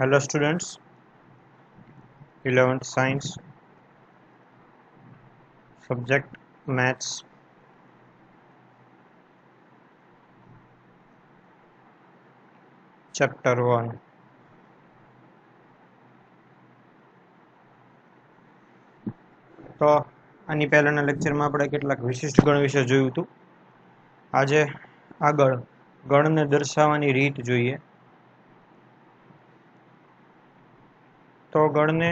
Hello students, 11th science, subject maths, chapter 1. તો આની પહેલાના લેક્ચરમાં આપણે કેટલાક વિશિષ્ટ ગણ વિશે જોયું હતું. આજે આગળ ગણને દર્શાવવાની રીત જોઈએ. તો ગણને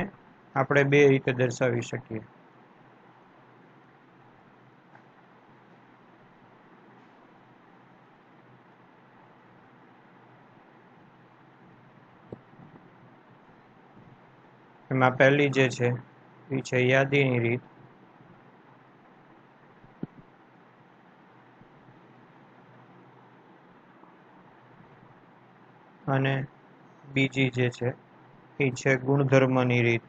આપણે બે રીતે દર્શાવી શકીએ. એમાં પહેલી જે છે એ છે યાદીની રીત. અને બીજી જે છે એ છે ગુણધર્મની રીત.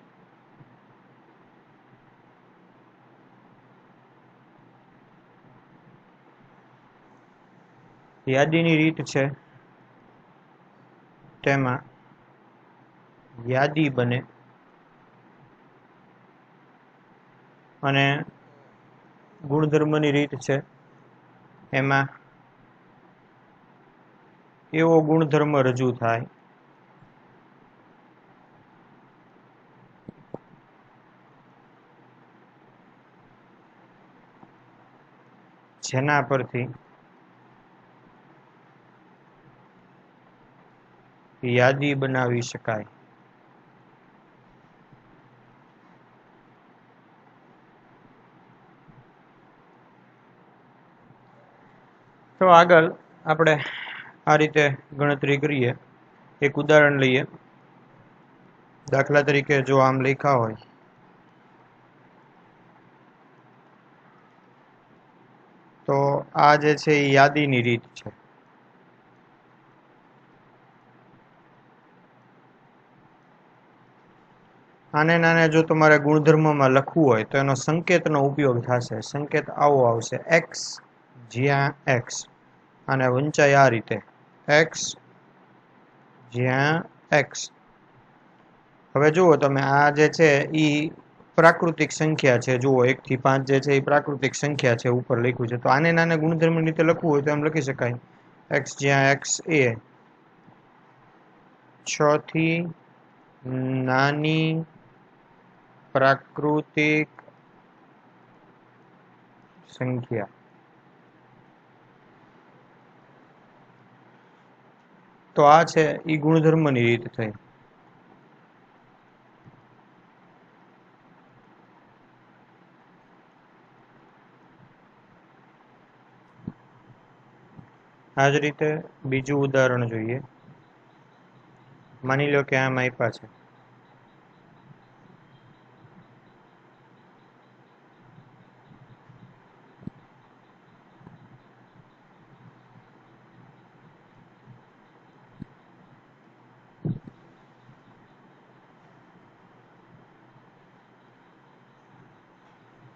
યાદીની રીત છે તેમાં યાદી બને અને ગુણધર્મની રીત છે એમાં એવો ગુણધર્મ રજૂ થાય જેના પરથી યાદી બનાવી શકાય. તો આગળ આપણે આ રીતે ગણતરી કરીએ. એક ઉદાહરણ લઈએ. દાખલા તરીકે જો આમ લખ્યા હોય તો આ જે છે એ યાદીની રીત છે. આને જો તમારે ગુણધર્મમાં લખવું હોય તો એનો સંકેતનો ઉપયોગ થશે. સંકેત આવો આવશે, એક્સ જ્યાં એક્સ, અને વંચાય આ રીતે, એક્સ જ્યાં એક્સ. હવે જુઓ તમે, આ જે છે એ પ્રાકૃતિક સંખ્યા છે. જુઓ 1 થી 5 જે છે એ પ્રાકૃતિક સંખ્યા છે, ઉપર લખ્યું છે. તો આને ગુણધર્મ રીતે લખવું હોય તો એમ લખી શકાય, એક્સ જ્યાં એક્સ એ 6 થી નાની પ્રાકૃતિક સંખ્યા. તો આ છે એ ગુણધર્મની રીત થઈ. આ જ રીતે બીજું ઉદાહરણ જોઈએ. માની લો કે આમ આપ્યા છે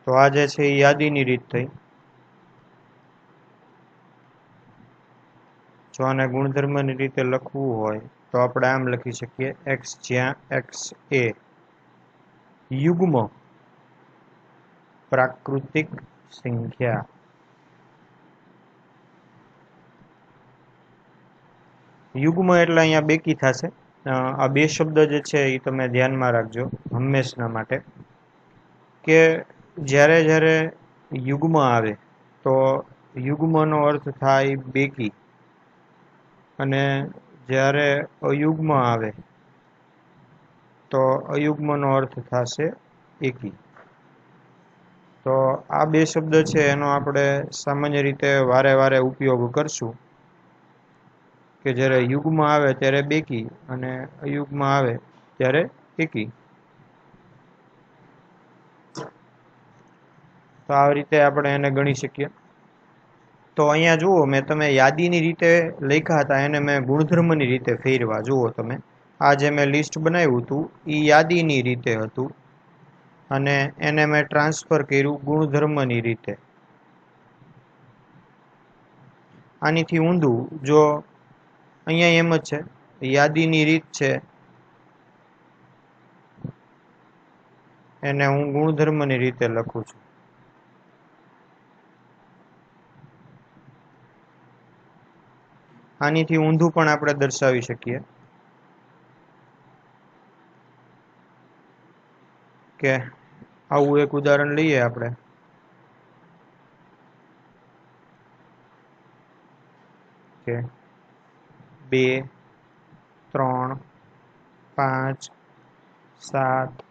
તો આ જે છે એ યાદીની રીત થઈ. જો આને ગુણધર્મની રીતે લખવું હોય તો આપણે આમ લખી શકીએ, એક્સ જ્યાં એક્સ એ યુગ્મ પ્રાકૃતિક સંખ્યા. યુગ્મ એટલે અહીંયા બેકી થશે. આ બે શબ્દ જે છે એ તમે ધ્યાનમાં રાખજો હંમેશના માટે, કે જ્યારે જ્યારે યુગ્મ આવે તો યુગ્મનો અર્થ થાય બેકી, અને જ્યારે અયુગ્મ આવે તો અયુગ્મનો અર્થ થશે એકી. તો આ બે શબ્દ છે એનો આપણે સામાન્ય રીતે વારે વારે ઉપયોગ કરશું, કે જ્યારે યુગ્મ આવે ત્યારે બેકી અને અયુગ્મ આવે ત્યારે એકી. તો આ રીતે આપણે એને ગણી શકીએ. તો અહીંયા જુઓ, મેં તમે યાદીની રીતે લખ્યા હતા એને મેં ગુણધર્મની રીતે ફેરવા. જુઓ તમે, આ જે મેં લિસ્ટ બનાવ્યું હતું એ યાદીની રીતે હતું, અને એને મેં ટ્રાન્સફર કર્યું ગુણધર્મની રીતે. આનીથી ઊંધું જો અહીંયા એમ જ છે, યાદીની રીત છે એને હું ગુણધર્મની રીતે લખું છું. આનીથી ઊંધું પણ આપણે દર્શાવી શકીએ કે આવું એક ઉદાહરણ લઈએ આપણે કે 2, 3, 5, 7,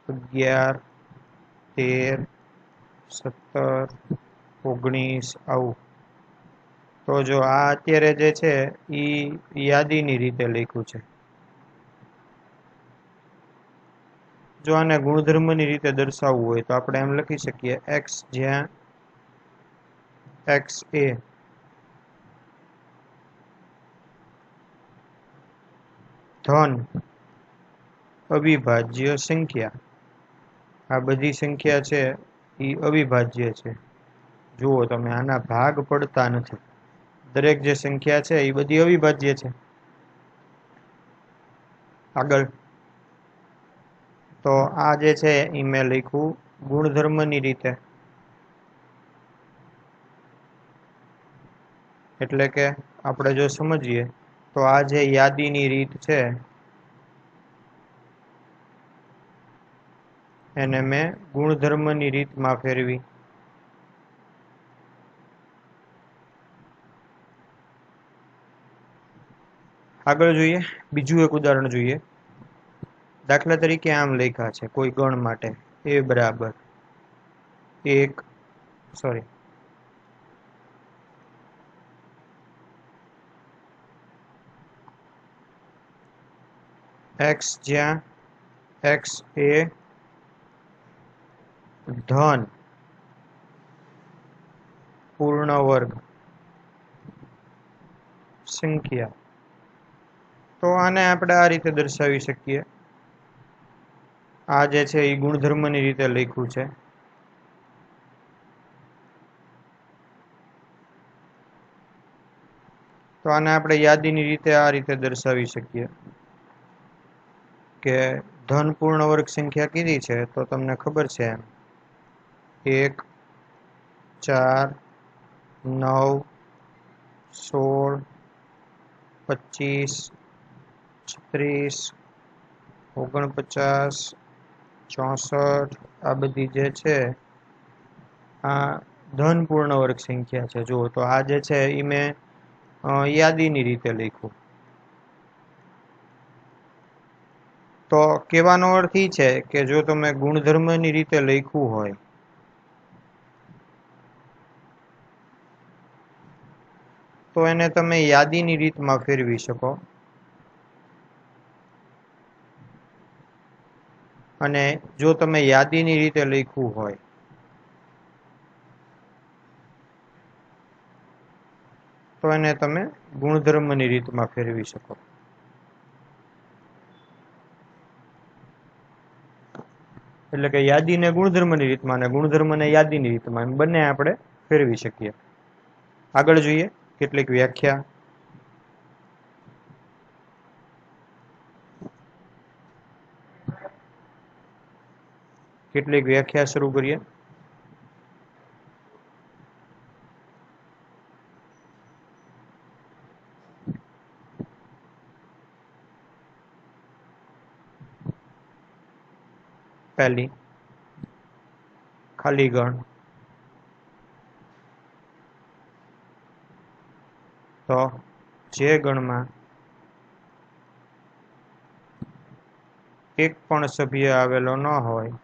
11, 13, 17, 19 આવું. તો જો આ અત્યારે જે છે એ યાદીની રીતે લખ્યું છે. જો આને ગુણધર્મની રીતે દર્શાવવું હોય તો આપણે એમ લખી શકીએ x જ્યાં x એ ધન અવિભાજ્ય સંખ્યા. આ બધી સંખ્યા છે એ અવિભાજ્ય છે. જુઓ તમે, આના ભાગ પડતા નથી. દરેક જે સંખ્યા છે એ બધી અવિભાજ્ય છે. આગળ તો આ જે છે એ મેં લખ્યું ગુણધર્મની રીતે. એટલે કે આપણે જો સમજીએ તો આ જે યાદીની રીત છે એને મેં ગુણધર્મની રીતમાં ફેરવી. આગળ જોઈએ, બીજું એક ઉદાહરણ જોઈએ. દાખલા તરીકે આમ લખ્યા છે કોઈ ગણ માટે a બરાબર 1 x જ્યાં x એ ધન પૂર્ણ વર્ગ સંખ્યા. તો આને આપણે આ રીતે દર્શાવી શકીએ. આ જે છે એ ગુણધર્મની રીતે લખ્યું છે. તો આને આપણે યાદીની રીતે આ રીતે દર્શાવી શકીએ કે ધન પૂર્ણ વર્ગ સંખ્યા કીધી છે તો તમને ખબર છે 1, 4, 9, 16, 25, 36, 49, 64 આ બધી જે છે આ ધન પૂર્ણ વર્ગ સંખ્યા છે. જુઓ તો આ જે છે એ મેં યાદીની રીતે લખ્યું. તો કહેવાનો અર્થ એ છે કે જો તમે ગુણધર્મની રીતે લખ્યું હોય તો એને તમે યાદીની રીતમાં ફેરવી શકો. અને જો તમે યાદીની રીતે લખ્યું હોય તો એને તમે ગુણધર્મની રીતમાં ફેરવી શકો. એટલે કે યાદીને ગુણધર્મની રીતમાં અને ગુણધર્મને યાદીની રીતમાં એમ બંને આપણે ફેરવી શકીએ. આગળ જોઈએ કેટલીક વ્યાખ્યા. કેટલીક વ્યાખ્યા શરૂ કરીએ. પહેલી, ખાલી ગણ. તો જે ગણમાં એક પણ સભ્ય આવેલો ન હોય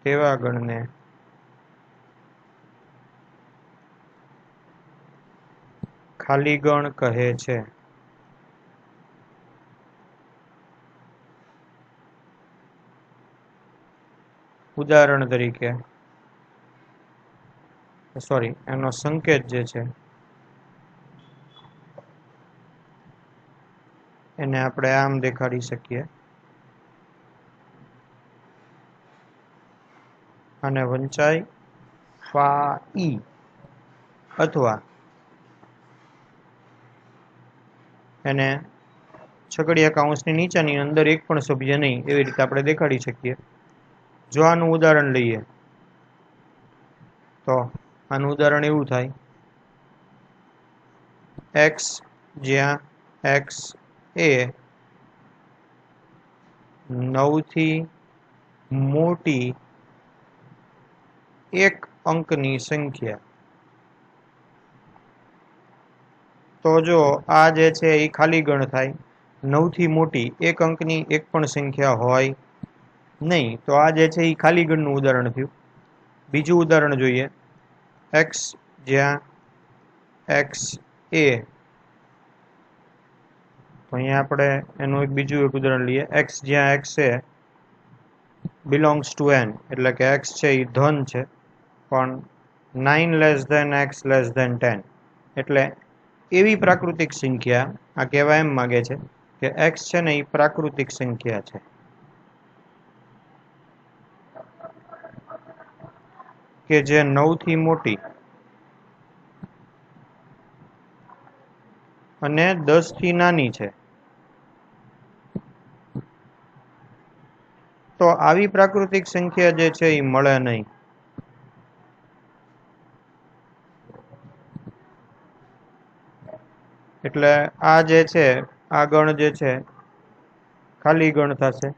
તેવા ગણને ખાલી ગણ કહે છે. ઉદાહરણ તરીકે એનો સંકેત જે છે એને આપણે આમ દેખાડી શકીએ આને વંચાય ફાઈ, અથવા એને છગડીયા કૌંસની નીચેની અંદર એક પણ સભ્ય નહીં, એવી રીતે આપણે દેખાડી શકીએ. જો આનું ઉદાહરણ લઈએ તો આનું ઉદાહરણ એવું થાય x, જ્યાં x એ 9 થી મોટી એક અંકની સંખ્યા. તો જો આ જે છે એ ખાલી ગણ થાય. 9 થી મોટી એક અંકની એક પણ સંખ્યા હોય નહીં, તો આ જે છે એ ખાલી ગણનું ઉદાહરણ થયું. બીજું ઉદાહરણ જોઈએ, x, જ્યાં x એ, તો અહીંયા આપણે એનું બીજું એક ઉદાહરણ લઈએ, x જ્યાં x A belongs to n, એટલે કે x છે એ ધન છે, પણ 9 less than x less than 10, એટલે એવી પ્રાકૃતિક સંખ્યા આ કહેવા એમ માગે છે કે x છે ને એ પ્રાકૃતિક સંખ્યા છે. કે જે 9 થી મોટી અને 10 થી નાની છે. તો આવી પ્રાકૃતિક સંખ્યા જે છે એ મળે નહીં. એટલે આ જે છે, આ ગણ જે છે ખાલી ગણ થશે.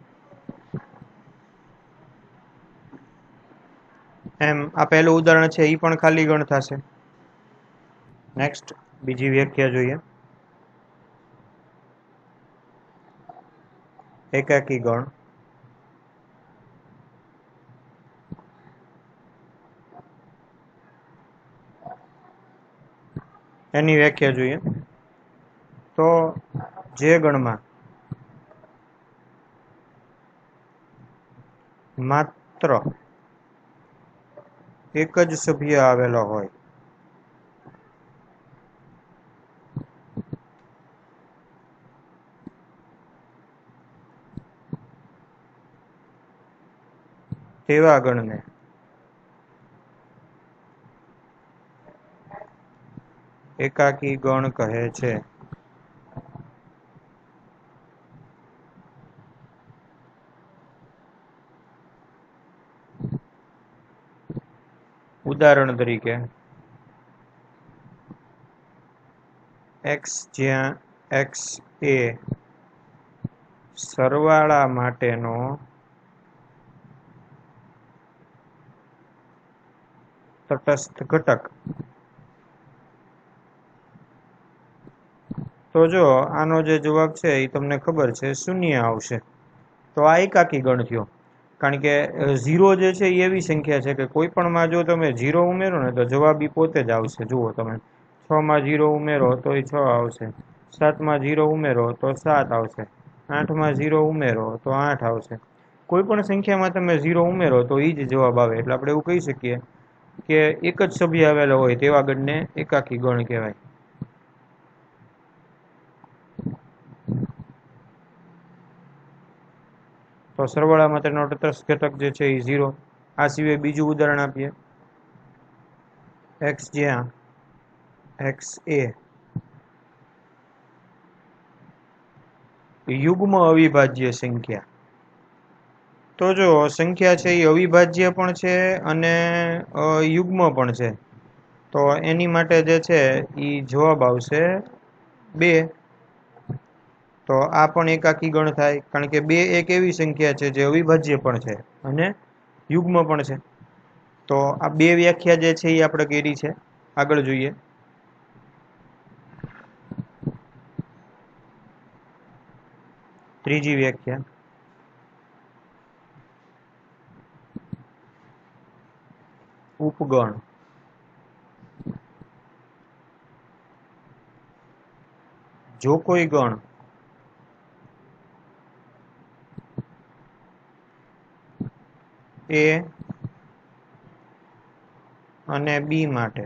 એમ આ પહેલું ઉદાહરણ છે એ પણ ખાલી ગણ થશે. નેક્સ્ટ બીજી વ્યાખ્યા જોઈએ, એકાકી ગણ. એની વ્યાખ્યા જોઈએ તો જે ગણમાં માત્ર એક જ સભ્ય આવેલો હોય, તેવા ગણને એકાકી ગણ કહે છે. ઉદાહરણ તરીકે x જ્યાં x એ સરવાળા માટેનો તટસ્થ ઘટક. તો જો આનો જે જવાબ છે એ તમને ખબર છે, શૂન્ય આવશે. તો આ એકાકી ગણ થયો. કારણ કે 0 જે છે એ એવી સંખ્યા છે કે કોઈ પણમાં જો તમે 0 ઉમેરો ને તો જવાબ એ પોતે જ આવશે. જુઓ તમે 6 માં 0 ઉમેરો તો એ 6 આવશે, 7 માં 0 ઉમેરો તો 7 આવશે, 8 માં 0 ઉમેરો તો 8 આવશે. કોઈ પણ સંખ્યામાં તમે 0 ઉમેરો તો એ જ જવાબ આવે. એટલે આપણે એવું કહી શકીએ કે એક જ સભ્ય આવેલો હોય તેવા ગણને એકાકી ગણ કહેવાય. તો સરવાળા માટેનો તટસ્થ ઘટક જે છે એ 0. આ સિવાય બીજું ઉદાહરણ આપીએ, x જ્યાં x એ યુગ્મ અવિભાજ્ય સંખ્યા. તો જો સંખ્યા છે એ અવિભાજ્ય પણ છે અને યુગ્મ પણ છે. તો એની માટે જે છે એ જવાબ આવશે 2. તો આ પણ એકાકી ગણ થાય, કારણ કે 2 એક એવી સંખ્યા છે જે અવિભાજ્ય પણ છે અને યુગ્મ પણ છે. તો આ બે વ્યાખ્યા જે છે એ આપણે કરી છે. આગળ જોઈએ, ત્રીજી વ્યાખ્યા, ઉપગણ. જો કોઈ ગણ એ અને બી માટે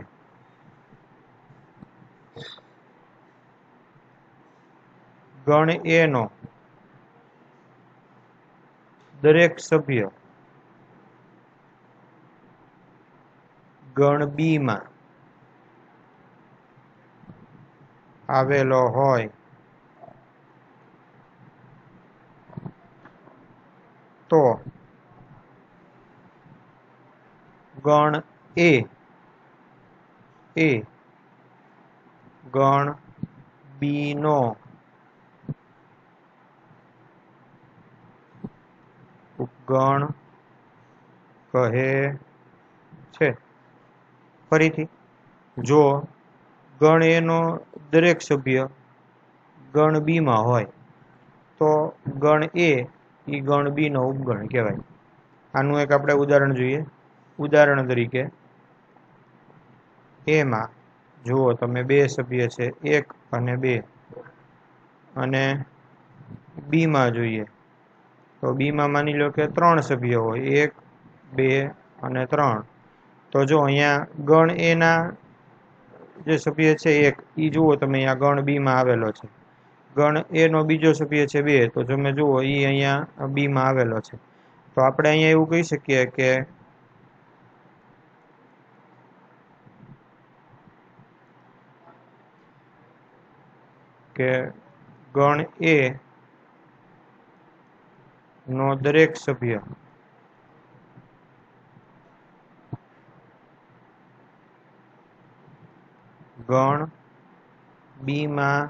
ગણ એ નો દરેક સભ્ય ગણ બી માં આવેલો હોય તો ગણ એ ગણ બી નો ઉપગણ કહે છે. ફરીથી, જો ગણ એ નો દરેક સભ્ય ગણ બી માં હોય તો ગણ એ ઈ ગણ બી નો ઉપગણ કહેવાય. આનું એક આપણે ઉદાહરણ જોઈએ. ઉદાહરણ તરીકે એમાં જુઓ તમે બે સભ્ય છે 1 અને 2, અને બી માં જોઈએ તો બી માં માની લો કે 3 સભ્ય હોય 1, 2 અને 3. તો જો અહીંયા ગણ એ ના જે સભ્ય છે 1 ઈ જુઓ તમે અહીંયા ગણ બી માં આવેલો છે. ગણ એ નો બીજો સભ્ય છે 2 તો તમે જુઓ ઈ અહીંયા બી માં આવેલો છે. તો આપણે અહીંયા એવું કહી શકીએ કે ગણ એ નો દરેક સભ્ય ગણ બી માં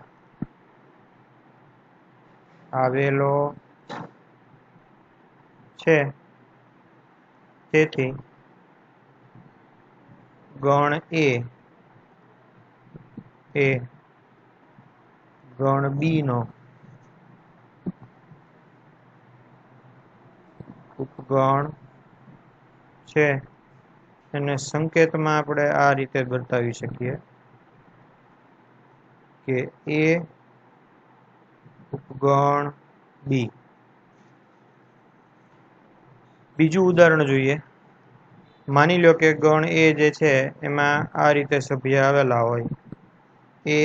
આવેલો છે. તેથી ગણ એ ગણ બી નો ઉપગણ છે. અને સંકેતમાં આપણે આ રીતે બતાવી શકીએ કે એ ઉપગણ બી. બીજું ઉદાહરણ જોઈએ. માની લો કે ગણ એ જે છે એમાં આ રીતે સભ્ય આવેલા હોય એ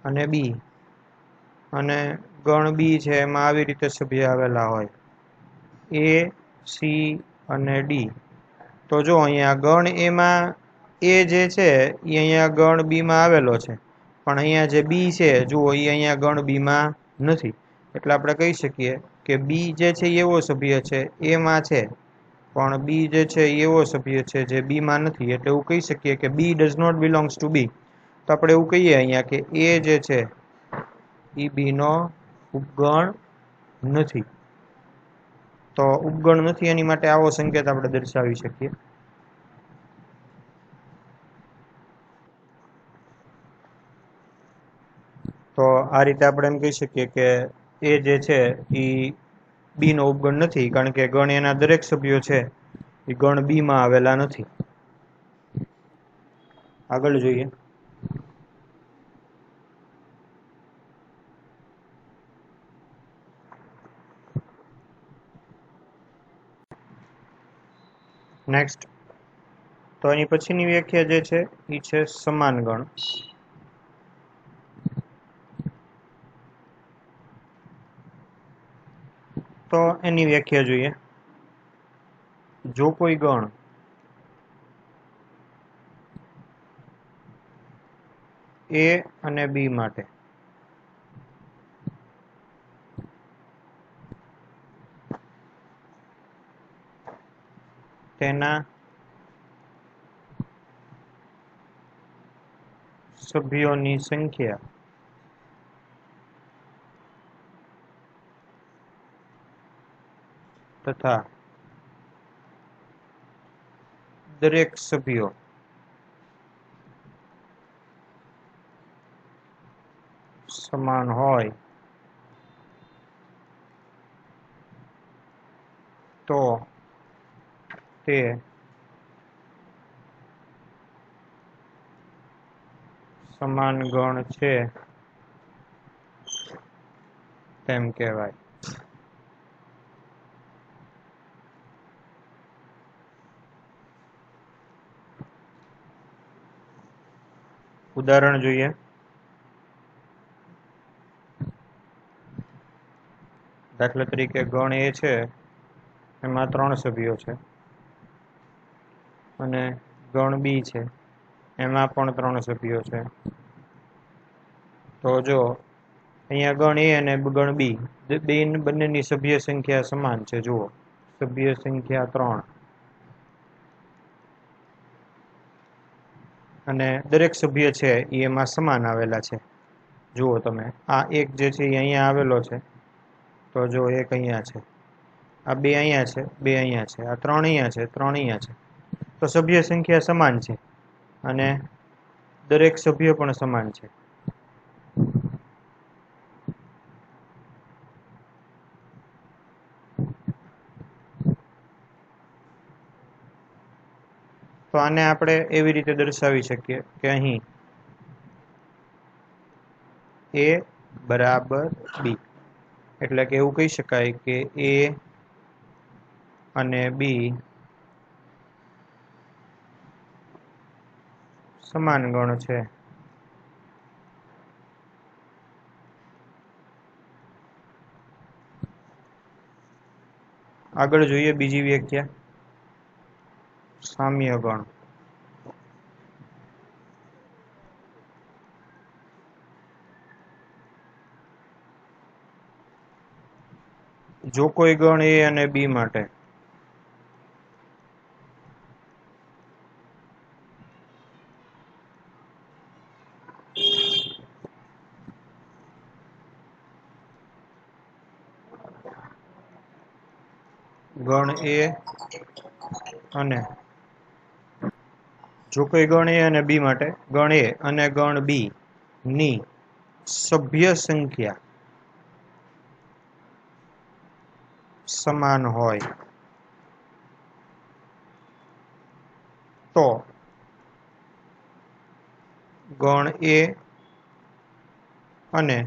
અને બી, અને ગણ બી છે એમાં આવી રીતે સભ્ય આવેલા હોય એ, સી અને ડી. તો જો અહીંયા ગણ એમાં એ જે છે એ અહીંયા ગણ બી માં આવેલો છે, પણ અહીંયા જે બી છે જુઓ એ અહીંયા ગણ બી માં નથી. એટલે આપણે કહી શકીએ કે બી જે છે એવો સભ્ય છે એમાં છે, પણ બી જે છે એવો સભ્ય છે જે બી માં નથી. એટલે એવું કહી શકીએ કે બી ડઝ નોટ બિલોંગ્સ ટુ બી. તો આપણે એવું કહીએ અહીંયા કે એ જે છે એ બી નો ઉપગણ નથી. તો ઉપગણ નથી એની માટે આવો સંકેત આપણે દર્શાવી શકીએ. તો આ રીતે આપણે એમ કહી શકીએ કે એ જે છે એ બી નો ઉપગણ નથી, કારણ કે ગણ એના દરેક સભ્યો છે એ ગણ બી માં આવેલા નથી. આગળ જોઈએ. નેક્સ્ટ, તો એની પછીની વ્યાખ્યા જે છે એ છે સમાન ગણ. તો એની વ્યાખ્યા જોઈએ. જો કોઈ ગણ એ અને બી માટે તેના સભ્યોની સંખ્યા તથા દરેક સભ્યો સમાન હોય તો તે સમાન ગણ છે તેમ કહેવાય. ઉદાહરણ જોઈએ. દાખલા તરીકે ગણ એ છે એમાં 3 સભ્યો છે, અને ગણ બી છે એમાં પણ 3 સભ્યો છે. તો જો અહીંયા ગણ એ અને ગણ બી બંનેની સભ્ય સંખ્યા સમાન છે. જુઓ, સભ્ય સંખ્યા 3 અને દરેક સભ્ય છે એ એમાં સમાન આવેલા છે. જુઓ તમે, આ એક જે છે એ અહીંયા આવેલો છે, તો જો એક અહીંયા છે, આ 2 અહીંયા છે, 2 અહીંયા છે, આ 3 અહીંયા છે, 3 અહીંયા છે. તો સભ્ય સંખ્યા સમાન છે અને દરેક સભ્ય પણ સમાન છે. તો આને આપણે એવી રીતે દર્શાવી શકીએ કે અહીં A બરાબર B, એટલે કે એવું કહી શકાય કે A અને B સમાન ગણ છે. આગળ જોઈએ બીજી વ્યાખ્યા, સામ્ય ગણ. જો કોઈ ગણ A અને B માટે ગણ A અને જો કોઈ ગણ A અને B માટે ગણ A અને ગણ B ની સભ્ય સંખ્યા સમાન હોય તો ગણ A અને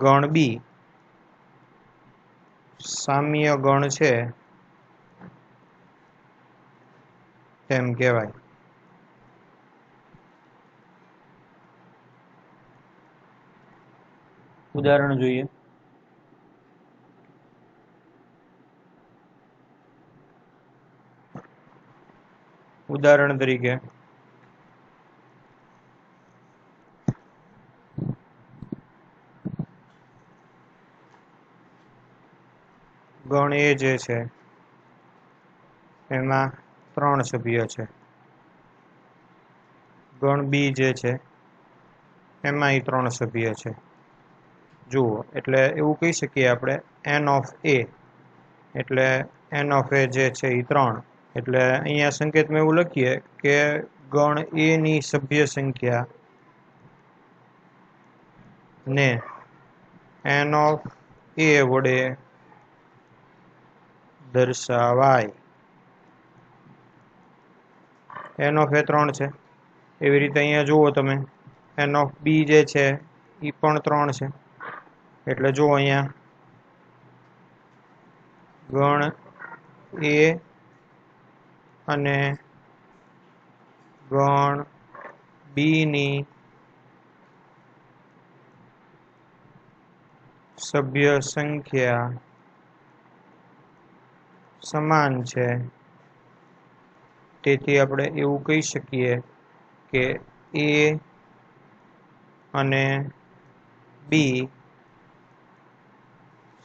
ગણ B સામ્ય ગણ છે તેમ કહેવાય. ઉદાહરણ જોઈએ. ઉદાહરણ તરીકે ગણ A જે છે એમાં 3 સભ્ય છે. ગણ B જે છે એમાંય 3 સભ્ય છે. જુઓ, એટલે એવું કહી શકીએ આપણે n of A, એટલે n of A જે છે એ 3, એટલે અહીંયા સંકેતમાં એવું લખીએ કે ગણ A ની સભ્ય સંખ્યા ને n of A વડે દર્શાવાય. n of A 3 છે. એવી રીતે અહીંયા જુઓ તમે, n of B જે છે એ પણ 3 છે. એટલે જુઓ અહીંયા ગણ A અને ગણ B ની સભ્ય સંખ્યા સમાન છે. તેથી આપણે એવું કહી શકીએ કે A અને B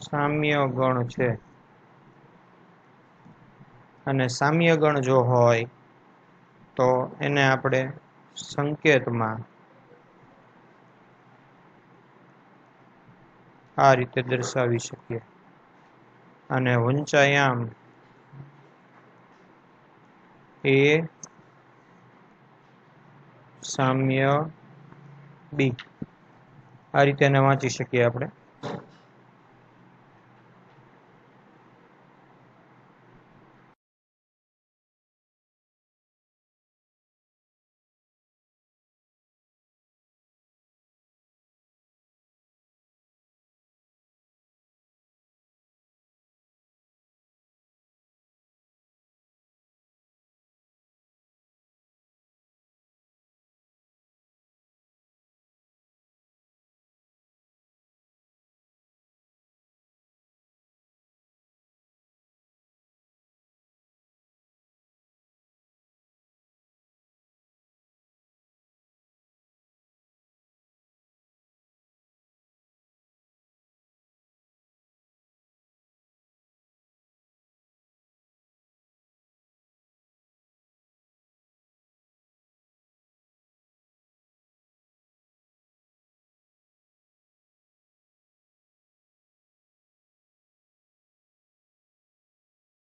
સામ્ય ગણ છે. અને સામ્ય ગણ જો હોય તો એને આપણે સંકેતમાં આ રીતે દર્શાવી શકીએ. અને વંચાયામ A સામ્ય B, આ રીતે એને વાંચી શકીએ આપણે.